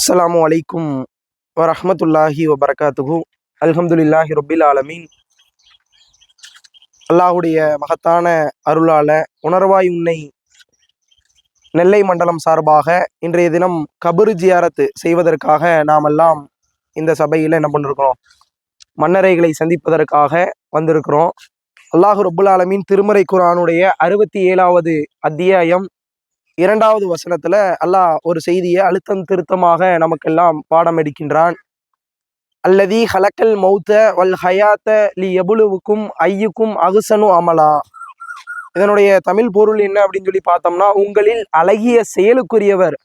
அஸ்ஸலாமு அலைக்கும் வரஹ்மத்துல்லாஹி வபரகாத்துஹு. அல்ஹம்துலில்லாஹி ரப்பில் ஆலமீன். அல்லாஹுடைய மகத்தான அருளால உணர்வாய் உன்னை நெல்லை மண்டலம் சார்பாக இன்றைய தினம் கபரு ஜியாரத்து செய்வதற்காக நாமெல்லாம் இந்த சபையில் என்ன பண்ணிருக்கிறோம், மன்னரைகளை சந்திப்பதற்காக வந்திருக்கிறோம். அல்லாஹு ரப்புல் ஆலமீன் திருமறை குர்ஆனுடைய 67வது அத்தியாயம் 2வது வசனத்துல அல்லாஹ் ஒரு செய்தியை அழுத்தம் திருத்தமாக நமக்கெல்லாம் பாடம் எடுக்கின்றான். அல்லதி ஹலக்கல் மௌத்த வல் ஹயாத்த லி எபுலுவுக்கும் ஐயுக்கும் அகுசனு அமலா. இதனுடைய தமிழ் பொருள் என்ன அப்படின்னு சொல்லி பார்த்தோம்னா, உங்களில் அழகிய செயலுக்குரியவர்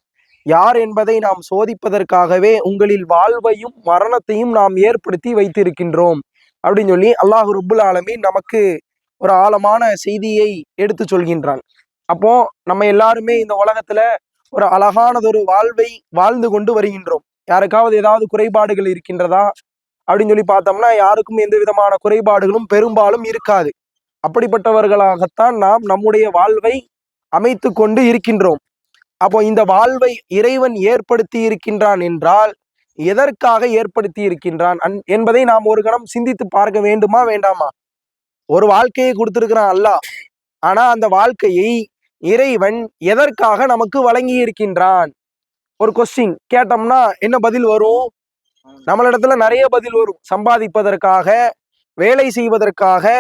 யார் என்பதை நாம் சோதிப்பதற்காகவே உங்களில் வாழ்வையும் மரணத்தையும் நாம் ஏற்படுத்தி வைத்திருக்கின்றோம் அப்படின்னு சொல்லி அல்லாஹ் ரப்புல் ஆலமீன் நமக்கு ஒரு ஆழமான செய்தியை எடுத்து சொல்கின்றான். அப்போ நம்ம எல்லாருமே இந்த உலகத்துல ஒரு அழகானதொரு வாழ்வை வாழ்ந்து கொண்டு வருகின்றோம். யாருக்காவது ஏதாவது குறைபாடுகள் இருக்கின்றதா அப்படின்னு சொல்லி பார்த்தோம்னா, யாருக்கும் எந்த விதமான குறைபாடுகளும் பெரும்பாலும் இருக்காது. அப்படிப்பட்டவர்களாகத்தான் நாம் நம்முடைய வாழ்வை அமைத்து கொண்டு இருக்கின்றோம். அப்போ இந்த வாழ்வை இறைவன் ஏற்படுத்தி இருக்கின்றான் என்றால் எதற்காக ஏற்படுத்தி இருக்கின்றான் என்பதை நாம் ஒரு கணம் சிந்தித்து பார்க்க வேண்டுமா வேண்டாமா? ஒரு வாழ்க்கையை கொடுத்திருக்கிறான் அல்லாஹ். ஆனா அந்த வாழ்க்கையை இறைவன் எதற்காக நமக்கு வழங்கி இருக்கின்றான்? ஒரு கொஸ்டின் கேட்டோம்னா என்ன பதில் வரும்? நம்மளிடத்துல நிறைய பதில் வரும். சம்பாதிப்பதற்காக, வேலை செய்வதற்காக,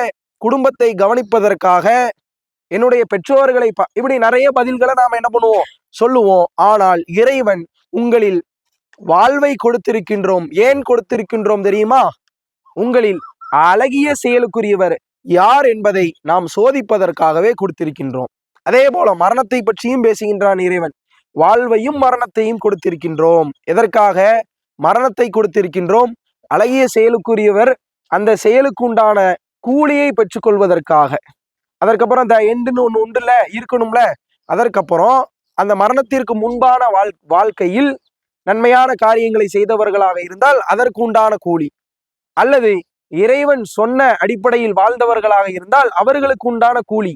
குடும்பத்தை கவனிப்பதற்காக, என்னுடைய பெற்றோர்களை இப்படி நிறைய பதில்களை நாம என்ன பண்ணுவோம், சொல்லுவோம். ஆனால் இறைவன் உங்களில் வாழ்வை கொடுத்திருக்கின்றோம். ஏன் கொடுத்திருக்கின்றோம் தெரியுமா? உங்களில் அழகிய செயலுக்குரியவர் யார் என்பதை நாம் சோதிப்பதற்காகவே கொடுத்திருக்கின்றோம். அதே போல மரணத்தை பற்றியும் பேசுகின்றான் இறைவன். வாழ்வையும் மரணத்தையும் கொடுத்திருக்கின்றோம். எதற்காக மரணத்தை கொடுத்திருக்கின்றோம்? அழகிய செயலுக்குரியவர் அந்த செயலுக்கு உண்டான கூலியை பெற்றுக்கொள்வதற்காக. அதற்கப்புறம் அந்த எண்டுன்னு ஒண்ணு உண்டுல இருக்கணும்ல. அதற்கப்புறம் அந்த மரணத்திற்கு முன்பான வாழ்க்கையில் நன்மையான காரியங்களை செய்தவர்களாக இருந்தால் அதற்கு உண்டான கூலி, அல்லது இறைவன் சொன்ன அடிப்படையில் வாழ்ந்தவர்களாக இருந்தால் அவர்களுக்கு உண்டான கூலி,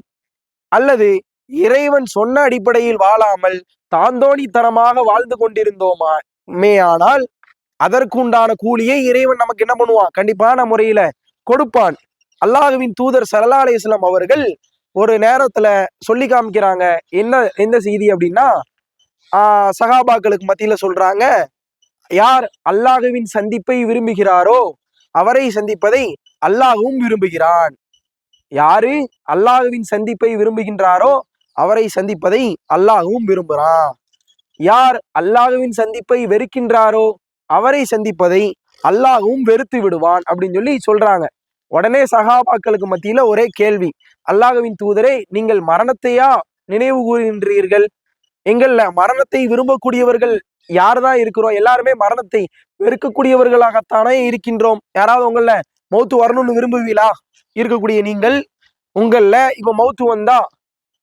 அல்லது இறைவன் சொன்ன அடிப்படையில் வாழாமல் தாந்தோணித்தனமாக வாழ்ந்து கொண்டிருந்தோமே ஆனால் அதற்கு உண்டான கூலியை இறைவன் நமக்கு என்ன பண்ணுவான்? கண்டிப்பான முறையில கொடுப்பான். அல்லாஹ்வின் தூதர் ஸல்லல்லாஹு அலைஹி வஸல்லம் அவர்கள் ஒரு நேரத்துல சொல்லி காமிக்கிறாங்க. எந்த செய்தி அப்படின்னா, சஹாபாக்களுக்கு மத்தியில சொல்றாங்க, யார் அல்லாஹ்வின் சந்திப்பை விரும்புகிறாரோ அவரை சந்திப்பதை அல்லாஹ்வும் விரும்புகிறான். யாரு அல்லாஹ்வின் சந்திப்பை விரும்புகின்றாரோ அவரை சந்திப்பதை அல்லாஹ்வும் விரும்புகிறான். யார் அல்லாஹ்வின் சந்திப்பை வெறுக்கின்றாரோ அவரை சந்திப்பதை அல்லாஹ்வும் வெறுத்து விடுவான் அப்படின்னு சொல்லி சொல்றாங்க. உடனே சஹாபாக்களுக்கு மத்தியில ஒரே கேள்வி, அல்லாஹ்வின் தூதரே, நீங்கள் மரணத்தையா நினைவு கூறுகின்றீர்கள்? எங்கள்ல மரணத்தை விரும்பக்கூடியவர்கள் யார்தான் இருக்கிறோம்? எல்லாருமே மரணத்தை வெறுக்கக்கூடியவர்களாகத்தானே இருக்கின்றோம். யாராவது உங்கள மௌத்து வரணும்னு விரும்புவீங்களா? இருக்கக்கூடிய நீங்கள் உங்கள இப்ப மௌத்து வந்தா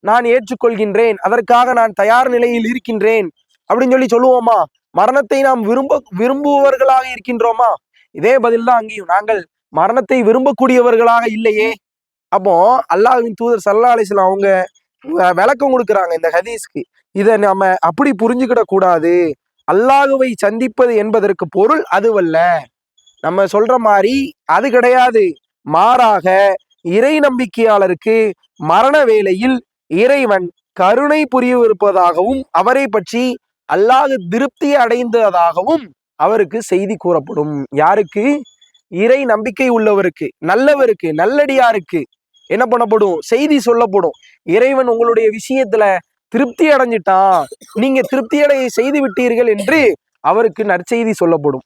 நான் ஏற்றுக்கொள்கின்றேன், அதற்காக நான் தயார் நிலையில் இருக்கின்றேன் அப்படின்னு சொல்லி சொல்லுவோமா? மரணத்தை நாம் விரும்புவவர்களாக இருக்கின்றோமா? இதே பதில் தான் அங்கேயும். நாங்கள் மரணத்தை விரும்பக்கூடியவர்களாக இல்லையே. அப்போ அல்லாஹ்வின் தூதர் ஸல்லல்லாஹு அலைஹி வஸல்லம் அவங்க விளக்கம் கொடுக்குறாங்க இந்த ஹதீஸ்க்கு. இதை நம்ம அப்படி புரிஞ்சுக்கிட கூடாது. அல்லாஹ்வை சந்திப்பது என்பதற்கு பொருள் அதுவல்ல. நம்ம சொல்ற மாதிரி அது கிடையாது. மாறாக இறை நம்பிக்கையாளருக்கு மரண வேளையில் இறைவன் கருணை புரியவிருப்பதாகவும் அவரை பற்றி அல்லாஹ் திருப்தி அடைந்ததாகவும் அவருக்கு செய்தி கூறப்படும். யாருக்கு? இறை நம்பிக்கை உள்ளவருக்கு, நல்லவருக்கு, நல்லடியாருக்கு என்ன பண்ணப்படும்? செய்தி சொல்லப்படும். இறைவன் உங்களுடைய விஷயத்துல திருப்தி அடைஞ்சிட்டான், நீங்க திருப்தி அடைய செய்து விட்டீர்கள் என்று அவருக்கு நற்செய்தி சொல்லப்படும்.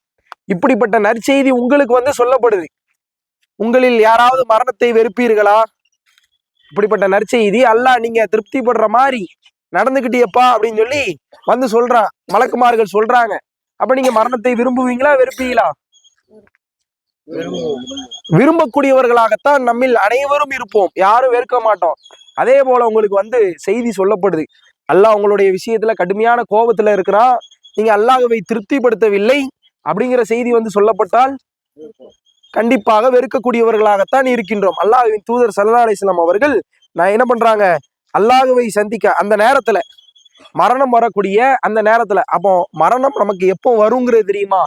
இப்படிப்பட்ட நற்செய்தி உங்களுக்கு சொல்லப்படுது. உங்களில் யாராவது மரணத்தை வெறுப்பீர்களா? இப்படிப்பட்ட நற்செய்தி அல்லாஹ் நீங்க திருப்தி படுற மாதிரி நடந்துகிட்டியப்பா அப்படின்னு சொல்லி சொல்றான். மலக்குமார்கள் சொல்றாங்க. அப்ப நீங்க மரணத்தை விரும்புவீங்களா வெறுப்பீங்களா? விரும்பக்கூடியவர்களாகத்தான் நம்மில் அனைவரும் இருப்போம். யாரும் வெறுக்க மாட்டோம். அதே போல உங்களுக்கு செய்தி சொல்லப்படுது. அல்லாஹ் உங்களுடைய விஷயத்துல கடுமையான கோபத்துல இருக்கிறான், நீங்க அல்லாஹ்வை திருப்திப்படுத்தவில்லை அப்படிங்கிற செய்தி சொல்லப்பட்டால் கண்டிப்பாக வெறுக்கக்கூடியவர்களாகத்தான் இருக்கின்றோம். அல்லாஹ்வின் தூதர் ஸல்லல்லாஹு அலைஹி வஸல்லம் அவர்கள் நான் என்ன பண்றாங்க, அல்லாஹ்வை சந்திக்க அந்த நேரத்துல மரணம் வரக்கூடிய அந்த நேரத்துல. அப்போ மரணம் நமக்கு எப்போ வருங்கிறது தெரியுமா?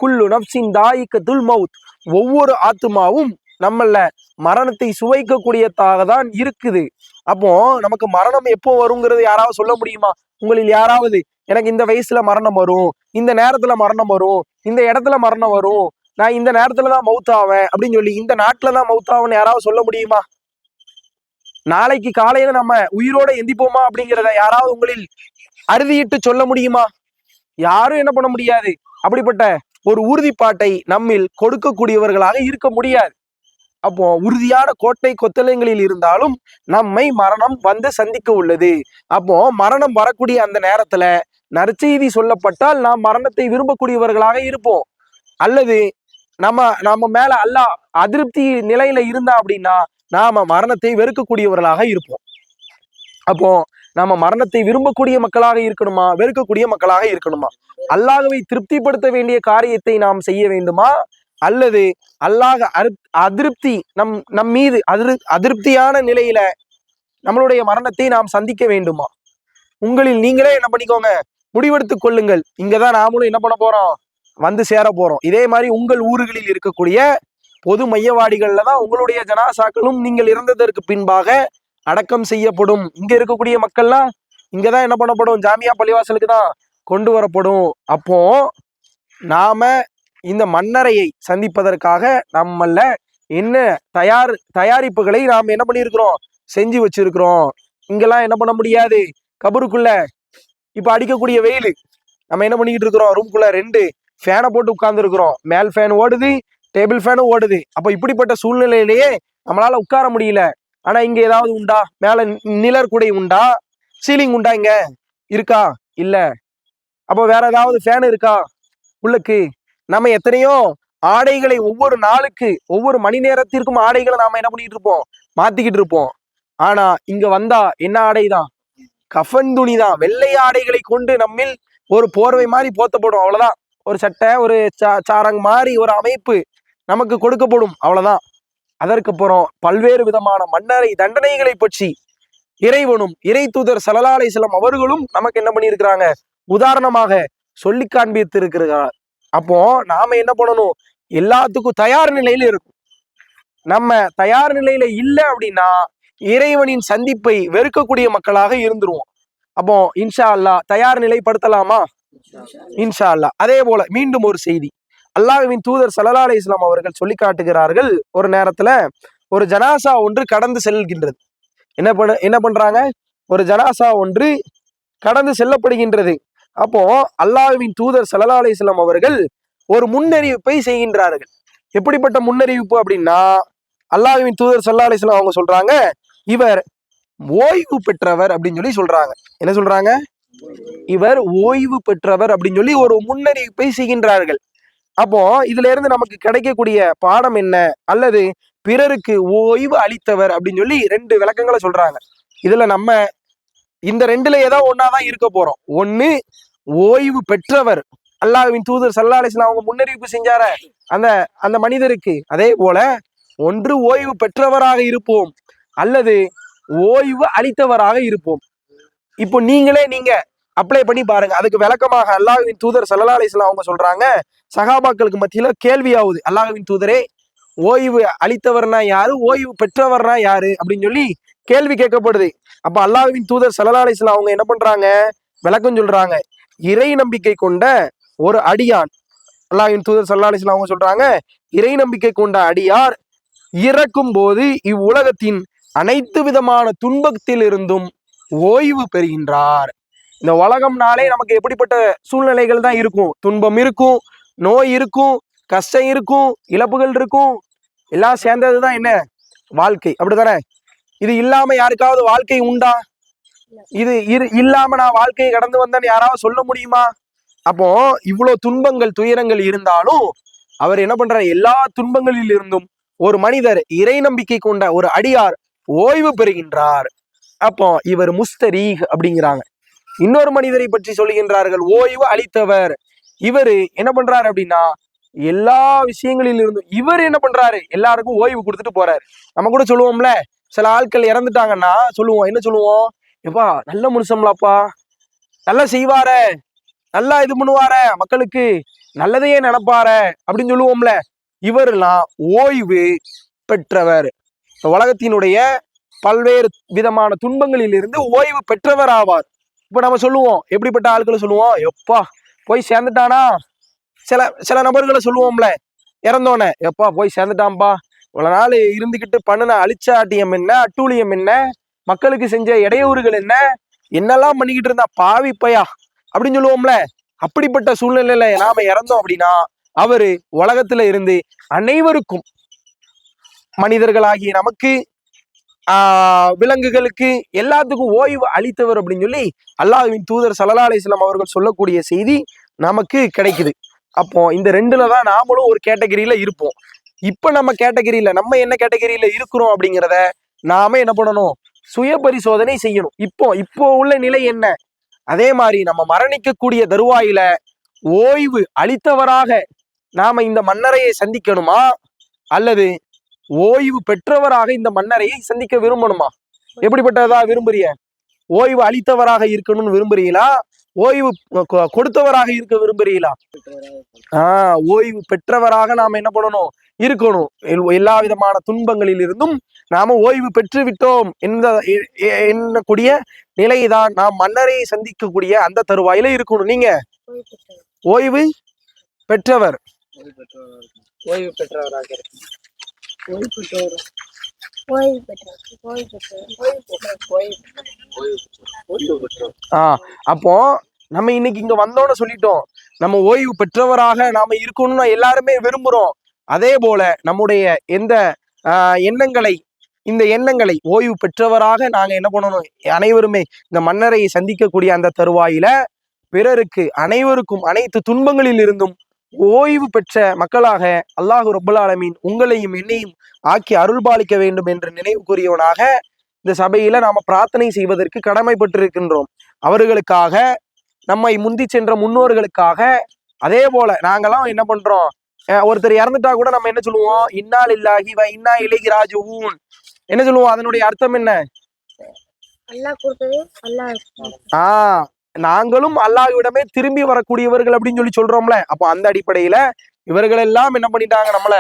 குல்லு நப்சின் தாயிக்கத்துல் மவுத், ஒவ்வொரு ஆத்மாவும் நம்மள மரணத்தை சுவைக்கக்கூடியதாக தான் இருக்குது. அப்போ நமக்கு மரணம் எப்போ வருங்கிறது யாராவது சொல்ல முடியுமா? உங்களில் யாராவது எனக்கு இந்த வயசுல மரணம் வரும், இந்த நேரத்துல மரணம் வரும், இந்த இடத்துல மரணம் வரும், நான் இந்த நேரத்துலதான் மவுத்தாவேன் அப்படின்னு சொல்லி, இந்த நாட்டுலதான் மவுத்தாவேன்னு யாராவது சொல்ல முடியுமா? நாளைக்கு காலையில நம்ம உயிரோட எந்திப்போமா அப்படிங்கிறத யாராவது உங்களில் அறுதியிட்டு சொல்ல முடியுமா? யாரும் என்ன பண்ண முடியாது. அப்படிப்பட்ட ஒரு உறுதிப்பாட்டை நம்மில் கொடுக்கக்கூடியவர்களாக இருக்க முடியாது. அப்போ உறுதியான கோட்டை கொத்தளங்களில் இருந்தாலும் நம்மை மரணம் வந்து சந்திக்க உள்ளது. அப்போ மரணம் வரக்கூடிய அந்த நேரத்துல நற்செய்தி சொல்லப்பட்டால் நாம் மரணத்தை விரும்பக்கூடியவர்களாக இருப்போம். அல்லது நம்ம நம்ம மேல அல்லாஹ் அதிருப்தி நிலையில இருந்தா அப்படின்னா நாம மரணத்தை வெறுக்கக்கூடியவர்களாக இருப்போம். அப்போ நாம மரணத்தை விரும்பக்கூடிய மக்களாக இருக்கணுமா, வெறுக்கக்கூடிய மக்களாக இருக்கணுமா? அல்லாஹ்வை திருப்திப்படுத்த வேண்டிய காரியத்தை நாம் செய்ய வேண்டுமா, அல்லது அல்லாஹ் அதிருப்தி நம் மீது அதிருப்தியான நிலையில நம்மளுடைய மரணத்தை நாம் சந்திக்க வேண்டுமா? உங்களில் நீங்களே என்ன பண்ணிக்கோங்க, முடிவெடுத்துக் கொள்ளுங்கள். இங்கதான் நாமளும் என்ன பண்ண போறோம், வந்து சேர போறோம். இதே மாதிரி உங்கள் ஊர்களில் இருக்கக்கூடிய பொது மையவாடிகள்ல தான் உங்களுடைய ஜனாசாக்களும் நீங்கள் இறந்ததற்கு பின்பாக அடக்கம் செய்யப்படும். இங்க இருக்கக்கூடிய மக்கள்லாம் இங்கதான் என்ன பண்ணப்படும், ஜாமியா பள்ளிவாசலுக்கு தான் கொண்டு வரப்படும். அப்போ நாம இந்த மன்னரையை சந்திப்பதற்காக நம்மள என்ன தயாரிப்புகளை நாம் என்ன பண்ணியிருக்கிறோம், செஞ்சு வச்சிருக்கிறோம். இங்கெல்லாம் என்ன பண்ண முடியாது. கபருக்குள்ள இப்ப அடிக்கக்கூடிய வெயில் நம்ம என்ன பண்ணிக்கிட்டு இருக்கிறோம், ரூம்குள்ள 2 ஃபேனை போட்டு உட்கார்ந்து இருக்கிறோம். மேல் ஃபேன் ஓடுது, டேபிள் ஃபேனும் ஓடுது. அப்ப இப்படிப்பட்ட சூழ்நிலையிலேயே நம்மளால உட்கார முடியல. ஆனா இங்க ஏதாவது உண்டா, மேல நிழற் குடை உண்டா, சீலிங் உண்டா, இங்க இருக்கா? இல்ல. அப்போ வேற ஏதாவது ஃபேன் இருக்கா உள்ளுக்கு? நம்ம எத்தனையோ ஆடைகளை ஒவ்வொரு நாளுக்கு ஒவ்வொரு மணி நேரத்திற்கும் ஆடைகளை நாம என்ன பண்ணிட்டு இருப்போம், மாத்திக்கிட்டு இருப்போம். ஆனா இங்க வந்தா என்ன ஆடைதான், கஃன் துணி தான். வெள்ளை ஆடைகளை கொண்டு நம்மில் ஒரு போர்வை மாதிரி போத்தப்படும், அவ்வளவுதான். ஒரு சட்டை, ஒரு சாரங் மாதிரி ஒரு அமைப்பு நமக்கு கொடுக்கப்படும், அவ்வளவுதான். அதற்கப்புறம் பல்வேறு விதமான மன்னரை தண்டனைகளை பற்றி இறைவனும் இறை தூதர் ஸல்லல்லாஹு அலைஹி வஸல்லம் அவர்களும் நமக்கு என்ன பண்ணியிருக்கிறாங்க, உதாரணமாக சொல்லி காண்பித்து இருக்கிறார். அப்போ நாம என்ன பண்ணணும், எல்லாத்துக்கும் தயார் நிலையில இருக்கும். நம்ம தயார் நிலையில இல்லை அப்படின்னா இறைவனின் சந்திப்பை வெறுக்கக்கூடிய மக்களாக இருந்துருவோம். அப்போ இன்ஷா அல்லாஹ் தயார் நிலைப்படுத்தலாமா? இன்ஷா அல்லாஹ். அதே போல மீண்டும் ஒரு செய்தி, அல்லாஹ்வின் தூதர் ஸல்லல்லாஹு அலைஹி வஸல்லம் அவர்கள் சொல்லி காட்டுகிறார்கள், ஒரு நேரத்துல ஒரு ஜனாசா ஒன்று கடந்து செல்கின்றது. என்ன பண்றாங்க, ஒரு ஜனாசா ஒன்று கடந்து செல்லப்படுகின்றது. அப்போ அல்லாஹ்வின் தூதர் ஸல்லல்லாஹு அலைஹி வஸல்லம் அவர்கள் ஒரு முன்னறிவிப்பை செய்கின்றார்கள். எப்படிப்பட்ட முன்னறிவிப்பு அப்படின்னா, அல்லாஹ்வின் தூதர் ஸல்லல்லாஹு அலைஹி வஸல்லம் அவங்க சொல்றாங்க, இவர் ஓய்வு பெற்றவர் அப்படின்னு சொல்லி சொல்றாங்க. என்ன சொல்றாங்க, இவர் ஓய்வு பெற்றவர் அப்படின்னு சொல்லி ஒரு முன்னறிவிப்பை செய்கின்றார்கள். அப்போ இதுல இருந்து நமக்கு கிடைக்கக்கூடிய பாடம் என்ன, அல்லது பிறருக்கு ஓய்வு அளித்தவர் அப்படின்னு சொல்லி 2 விளக்கங்களை சொல்றாங்க. இதுல நம்ம இந்த 2ல ஏதோ ஒன்னாதான் இருக்க போறோம். ஒண்ணு ஓய்வு பெற்றவர், அல்லாஹ்வின் தூதர் ஸல்லல்லாஹு அலைஹி வஸல்லம் அவங்க முன்னறிவிப்பு செஞ்சார அந்த அந்த மனிதருக்கு. அதே போல ஒன்று ஓய்வு பெற்றவராக இருப்போம், அல்லது ஓய்வு அளித்தவராக இருப்போம். இப்போ நீங்க அப்ளை பண்ணி பாருங்க. அதுக்கு விளக்கமாக அல்லாஹ்வின் தூதர் ஸல்லல்லாஹு அலைஹி வஸல்லம் அவங்க சொல்றாங்க, சகாபாக்களுக்கு மத்தியில கேள்வியாகுது, அல்லாஹ்வின் தூதரே ஓய்வு அளித்தவர்னா யாரு, ஓய்வு பெற்றவர்னா யாரு அப்படின்னு சொல்லி கேள்வி கேட்கப்படுது. அப்ப அல்லாஹ்வின் தூதர் ஸல்லல்லாஹு அலைஹி வஸல்லம் அவங்க என்ன பண்றாங்க, விளக்கம் சொல்றாங்க. இறை நம்பிக்கை கொண்ட ஒரு அடியான், அல்லாஹ்வின் தூதர் ஸல்லல்லாஹு அலைஹி வஸல்லம் அவங்க சொல்றாங்க, இறை நம்பிக்கை கொண்ட அடியார் இறக்கும் போது இவ்வுலகத்தின் அனைத்து விதமான துன்பத்தில் இருந்தும் ஓய்வு பெறுகின்றார். இந்த உலகம்னாலே நமக்கு எப்படிப்பட்ட சூழ்நிலைகள் தான் இருக்கும், துன்பம் இருக்கும், நோய் இருக்கும், கஷ்டம் இருக்கும், இழப்புகள் இருக்கும், எல்லாம் சேர்ந்ததுதான் என்ன வாழ்க்கை, அப்படித்தானே? இது இல்லாம யாருக்காவது வாழ்க்கை உண்டா? இது இல்லாம நான் வாழ்க்கையை கடந்து வந்தேன்னு யாராவது சொல்ல முடியுமா? அப்போ இவ்வளவு துன்பங்கள் துயரங்கள் இருந்தாலும் அவர் என்ன பண்றார், எல்லா துன்பங்களில் இருந்தும் ஒரு மனிதர் இறை நம்பிக்கை கொண்ட ஒரு அடியார் ஓய்வு பெறுகின்றார். அப்போ இவர் முஸ்தரீஹ் அப்படிங்கிறாங்க. இன்னொரு மனிதரை பற்றி சொல்லுகின்றார்கள், ஓய்வு அளித்தவர். இவரு என்ன பண்றாரு அப்படின்னா, எல்லா விஷயங்களில் இருந்தும் இவர் என்ன பண்றாரு, எல்லாருக்கும் ஓய்வு கொடுத்துட்டு போறாரு. நம்ம கூட சொல்லுவோம்ல, சில ஆட்கள் இறந்துட்டாங்கன்னா சொல்லுவோம், என்ன சொல்லுவோம், எப்பா நல்ல மனுஷம்லாப்பா, நல்லா செய்வாரே, நல்லா இது பண்ணுவாரே, மக்களுக்கு நல்லதையே நினைப்பாரே அப்படின்னு சொல்லுவோம்ல. இவரெல்லாம் ஓய்வு பெற்றவர். உலகத்தினுடைய பல்வேறு விதமான துன்பங்களில் இருந்து ஓய்வு பெற்றவர் ஆவார். இப்ப நம்ம சொல்லுவோம், எப்படிப்பட்ட ஆட்களை சொல்லுவோம், எப்பா போய் சேர்ந்துட்டானா. சில சில நபர்களை சொல்லுவோம்ல, இறந்தோனே எப்பா போய் சேர்ந்துட்டான்பா, இவ்வளவு நாள் இருந்துகிட்டு பண்ணுன அழிச்சாட்டியம் என்ன, அட்டூழியம் என்ன, மக்களுக்கு செஞ்ச இடையூறுகள் என்ன, என்னெல்லாம் பண்ணிக்கிட்டு இருந்தா பாவி பையா அப்படின்னு சொல்லுவோம்ல. அப்படிப்பட்ட சூழ்நிலையில நாம இறந்தோம் அப்படின்னா அவரு உலகத்துல இருந்து அனைவருக்கும், மனிதர்களாகிய நமக்கு, விலங்குகளுக்கு, எல்லாத்துக்கும் ஓய்வு அளித்தவர் அப்படின்னு சொல்லி அல்லாஹ்வின் தூதர் ஸல்லல்லாஹு அலைஹி வஸல்லம் அவர்கள் சொல்லக்கூடிய செய்தி நமக்கு கிடைக்குது. அப்போ இந்த ரெண்டுல தான் நாமளும் ஒரு கேட்டகரியில இருப்போம். இப்ப நம்ம கேட்டகரியில நம்ம என்ன கேட்டகரியில இருக்கிறோம் அப்படிங்கிறத நாம என்ன பண்ணணும், சுய பரிசோதனை செய்யணும். இப்போ உள்ள நிலை என்ன, அதே மாதிரி நம்ம மரணிக்கக்கூடிய தருவாயில ஓய்வு அளித்தவராக நாம இந்த மன்னரையை சந்திக்கணுமா, அல்லது ஓய்வு பெற்றவராக இந்த மன்னரையை சந்திக்க விரும்பணுமா? எப்படிப்பட்டதா விரும்புறிய? ஓய்வு அளித்தவராக இருக்கணும்னு விரும்புறீங்களா, ஓய்வு கொடுத்தவராக இருக்க விரும்புறீங்களா? ஓய்வு பெற்றவராக நாம என்ன பண்ணணும், இருக்கணும். எல்லா விதமான துன்பங்களில் இருந்தும் நாம ஓய்வு பெற்று விட்டோம் எண்ணக்கூடிய நிலைதான் நாம் மன்னரையை சந்திக்கக்கூடிய அந்த தருவாயில இருக்கணும். நீங்க ஓய்வு பெற்றவர், ஓய்வு பெற்றவராக அப்போ நம்ம இன்னைக்கு இங்க வந்தோன்னு சொல்லிட்டோம், நம்ம ஓய்வு பெற்றவராக நாம இருக்கணும்னு எல்லாருமே விரும்புறோம். அதே போல நம்முடைய எந்த எண்ணங்களை, இந்த எண்ணங்களை ஓய்வு பெற்றவராக நாங்க என்ன பண்ணணும், அனைவருமே இந்த மன்னரையை சந்திக்கக்கூடிய அந்த தருவாயில பிறருக்கு, அனைவருக்கும், அனைத்து துன்பங்களில் இருந்தும் ஓய்வு பெற்ற மக்களாக அல்லாஹு ரப்புல் ஆலமீன் உங்களையும் என்னையும் ஆக்கி அருள்பாலிக்க வேண்டும் என்று நினைவு கூறியவனாக இந்த சபையில நாம பிரார்த்தனை செய்வதற்கு கடமைப்பட்டிருக்கின்றோம். அவர்களுக்காக, நம்மை முந்தி சென்ற முன்னோர்களுக்காக. அதே போல நாங்கெல்லாம் என்ன பண்றோம், ஒருத்தர் இறந்துட்டா கூட நம்ம என்ன சொல்லுவோம், இன்னா லில்லாஹி வ இன்னா இலைஹி ராஜிஊன் என்ன சொல்லுவோம், அதனுடைய அர்த்தம் என்ன? நாங்களும் அல்லாஹ்விடமே திரும்பி வரக்கூடியவர்கள் அப்படின்னு சொல்றோம்ல. அப்போ அந்த அடிப்படையில இவர்கள் எல்லாம் என்ன பண்ணிட்டாங்க, நம்மள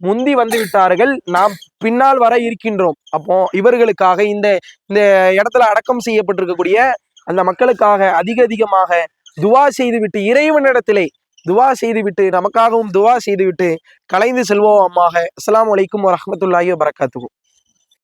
முந்தி வந்து விட்டார்கள், நாம் பின்னால் வர இருக்கின்றோம். அப்போ இவர்களுக்காக இந்த இந்த இடத்துல அடக்கம் செய்யப்பட்டிருக்கக்கூடிய அந்த மக்களுக்காக அதிகமாக துவா செய்துவிட்டு, இறைவனிடத்திலே துவா செய்துவிட்டு, நமக்காகவும் துவா செய்துவிட்டு கலைந்து செல்வோம். அம்மாக. அஸ்ஸலாமு அலைக்கும் வரஹ்மத்துல்லாஹி வபரகாத்துஹு.